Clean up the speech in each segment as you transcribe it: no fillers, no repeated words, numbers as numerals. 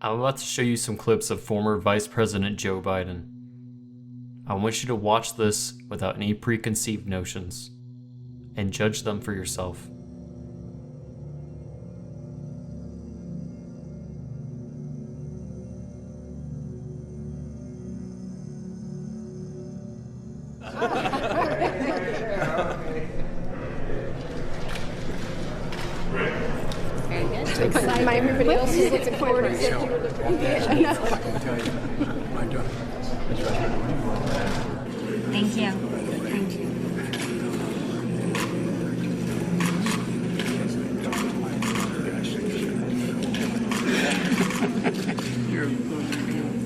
I'm about to show you some clips of former Vice President Joe Biden. I want you to watch this without any preconceived notions and judge them for yourself. Everybody else is looking forward to it. Thank you. Thank you.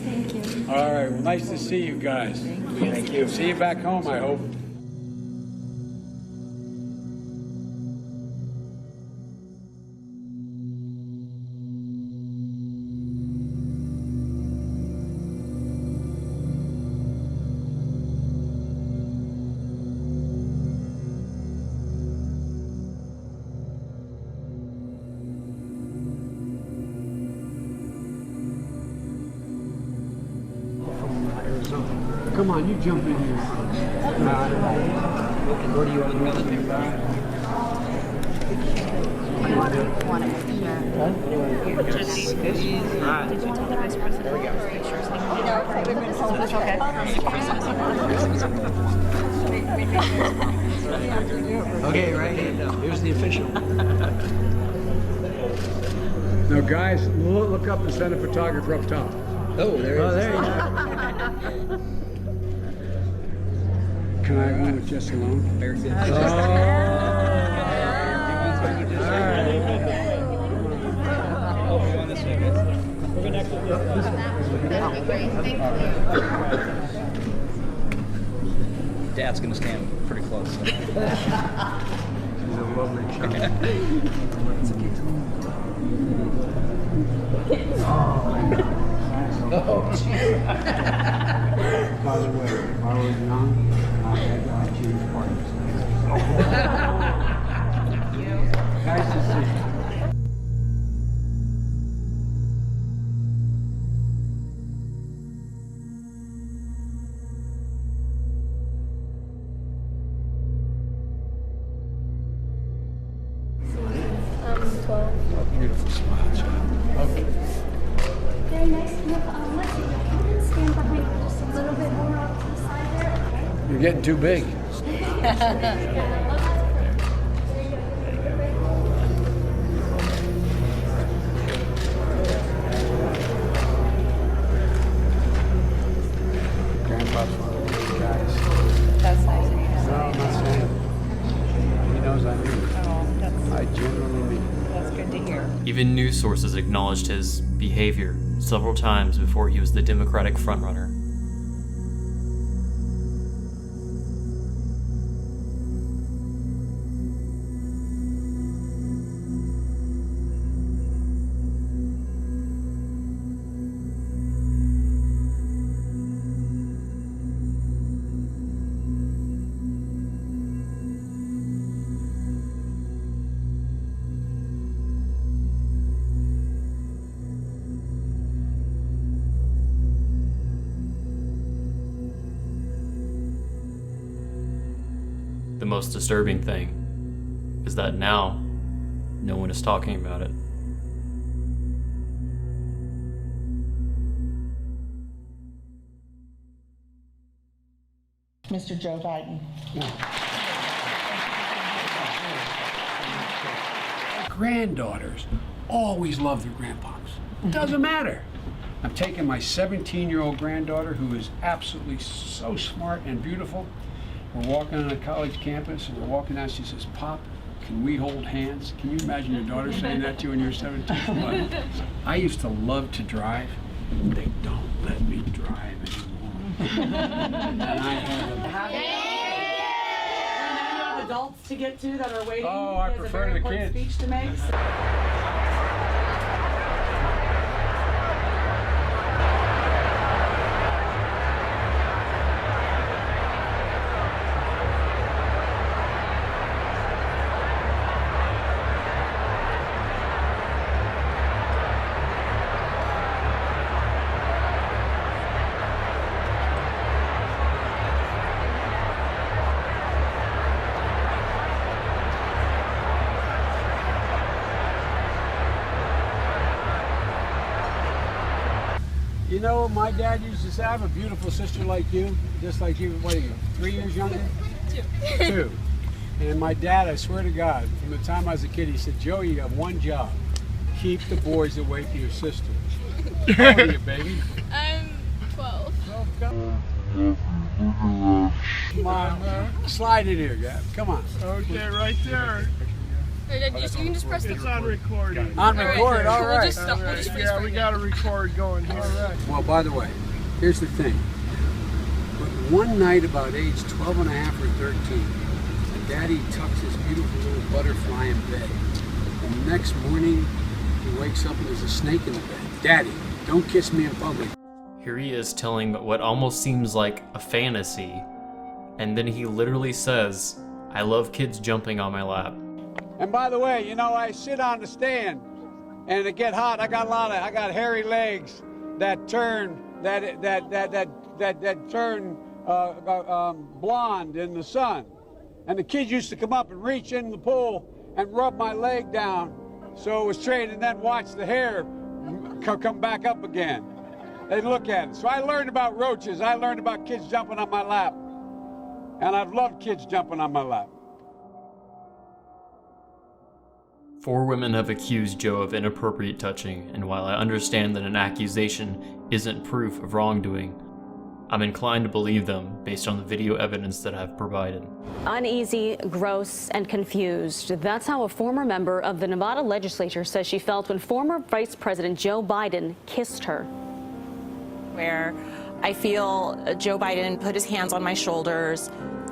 Thank you. All right, well, nice to see you guys. Thank you. See you back home, I hope. Come on, you jump in here. Where do you want to go? Want it? Sure. Just these. Did you tell the vice president? There we go. Pictures. Okay. Okay, right hand down. Here's the official. Now, guys, look up and send a photographer up top. Oh, there he is. There you go. Can I go with Jess alone? Dad's gonna stand pretty close. So. She's a lovely child. Oh, jeez. By the way, if I was young, I had to choose partners. Nice to see you. Beautiful smile, child. Okay. Very nice. Let's see. Come and stand behind you just a little bit more off to the side there. Okay. You're getting too big. Grandpa's one of those guys. That's nice of you. No, I'm not saying. He knows I mean. Oh, that's, I genuinely mean. that's good to hear. Even news sources acknowledged his behavior several times before he was the Democratic frontrunner. The most disturbing thing is that now, no one is talking about it. Mr. Joe Biden. Granddaughters always love their grandpops. Doesn't matter. I'm taking my 17-year-old granddaughter, who is absolutely so smart and beautiful. We're walking on a college campus, and we're walking out. She says, "Pop, can we hold hands?" Can you imagine your daughter saying that to you when you're 17? What? I used to love to drive. They don't let me drive anymore. And I have Adults to get to that are waiting. Oh, I He has prefer a very the important kids. speech to make. You know, my dad used to say, I have a beautiful sister like you, just like you. What are you, 3 years younger? 2. And my dad, I swear to God, from the time I was a kid, he said, Joe, you have one job. Keep the boys away from your sister. How old are you, baby? I'm 12. Come on, man. Slide it here, Gab. Come on. Okay, right there. You can just press the It's on recording. On record, all We'll right. just stop. We'll just freeze Yeah, we frame got a record going here. All right. Well, by the way, here's the thing. But one night about age 12 and a half or 13, Daddy tucks his beautiful little butterfly in bed. And the next morning, he wakes up and there's a snake in the bed. Daddy, don't kiss me in public. Here he is telling what almost seems like a fantasy, and then he literally says, I love kids jumping on my lap. And by the way, you know, I sit on the stand, and it get hot. I got hairy legs that turn turn blonde in the sun. And the kids used to come up and reach in the pool and rub my leg down, so it was straight, and then watch the hair come back up again. They'd look at it. So I learned about roaches. I learned about kids jumping on my lap, and I've loved kids jumping on my lap. 4 women have accused Joe of inappropriate touching, and while I understand that an accusation isn't proof of wrongdoing, I'm inclined to believe them based on the video evidence that I've provided. Uneasy, gross, and confused. That's how a former member of the Nevada legislature says she felt when former Vice President Joe Biden kissed her. Where I feel Joe Biden put his hands on my shoulders,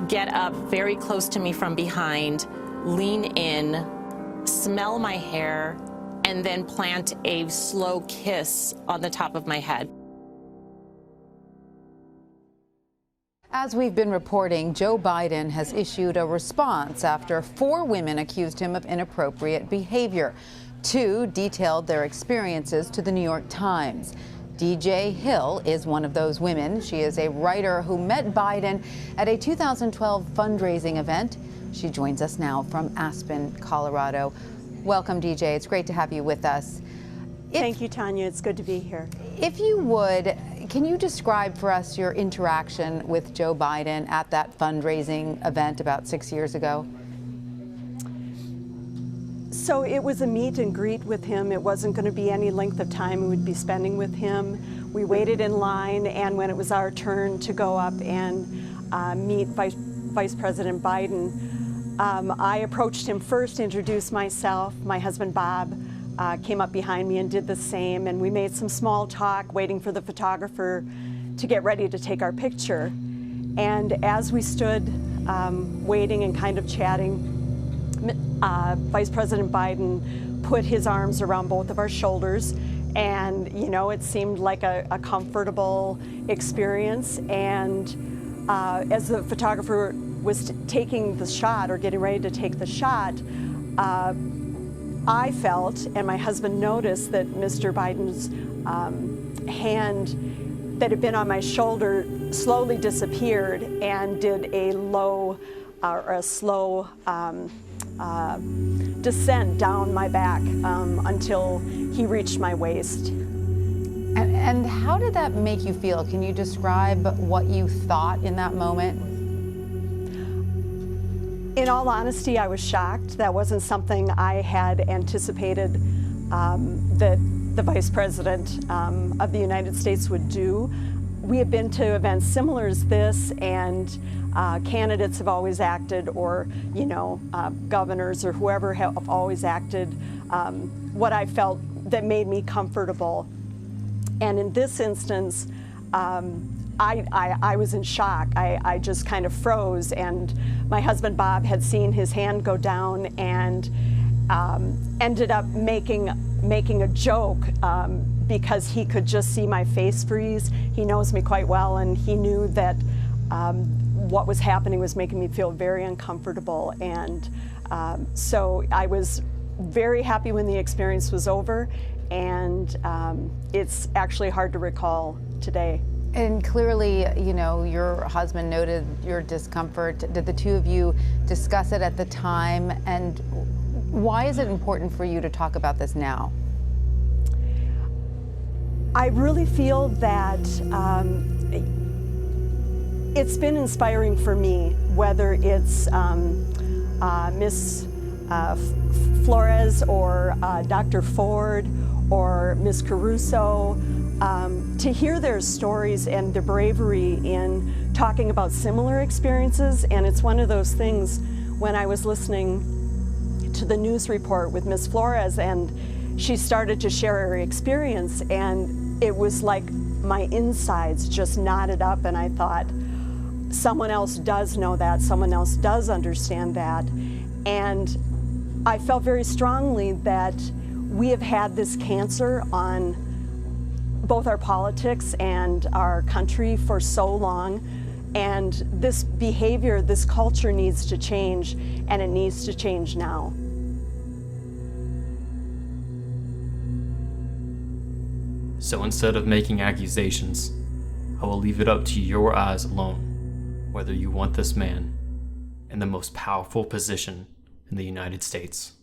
get up very close to me from behind, lean in, smell my hair, and then plant a slow kiss on the top of my head. As we've been reporting, Joe Biden has issued a response after 4 women accused him of inappropriate behavior. 2 detailed their experiences to the New York Times. DJ Hill is one of those women. She is a writer who met Biden at a 2012 fundraising event. She joins us now from Aspen, Colorado. Welcome, DJ. It's great to have you with us. Thank you, Tanya. It's good to be here. If you would, can you describe for us your interaction with Joe Biden at that fundraising event about 6 years ago? So it was a meet and greet with him. It wasn't going to be any length of time we would be spending with him. We waited in line, and when it was our turn to go up and meet Vice President Biden, I approached him first, introduced myself. My husband, Bob, came up behind me and did the same, and we made some small talk, waiting for the photographer to get ready to take our picture. And as we stood waiting and kind of chatting, Vice President Biden put his arms around both of our shoulders, and you know, it seemed like a comfortable experience. And as the photographer was taking the shot, or getting ready to take the shot, I felt, and my husband noticed, that Mr. Biden's hand that had been on my shoulder slowly disappeared and did a low or a slow descent down my back until he reached my waist. And how did that make you feel? Can you describe what you thought in that moment? In all honesty, I was shocked. That wasn't something I had anticipated that the Vice President of the United States would do. We have been to events similar as this, and candidates have always acted, or you know, governors or whoever have always acted what I felt that made me comfortable. And in this instance, I was in shock. I just kind of froze, and my husband Bob had seen his hand go down and ended up making a joke because he could just see my face freeze. He knows me quite well, and he knew that what was happening was making me feel very uncomfortable. And so I was very happy when the experience was over, and it's actually hard to recall today. And clearly, you know, your husband noted your discomfort. Did the two of you discuss it at the time? And why is it important for you to talk about this now? I really feel that it's been inspiring for me, whether it's Miss Flores or Dr. Ford or Miss Caruso, to hear their stories and their bravery in talking about similar experiences. And it's one of those things, when I was listening to the news report with Miss Flores and she started to share her experience, and it was like my insides just knotted up, and I thought, someone else does know that, someone else does understand that. And I felt very strongly that we have had this cancer on both our politics and our country for so long, and this behavior, this culture needs to change, and it needs to change now. So instead of making accusations, I will leave it up to your eyes alone whether you want this man in the most powerful position in the United States.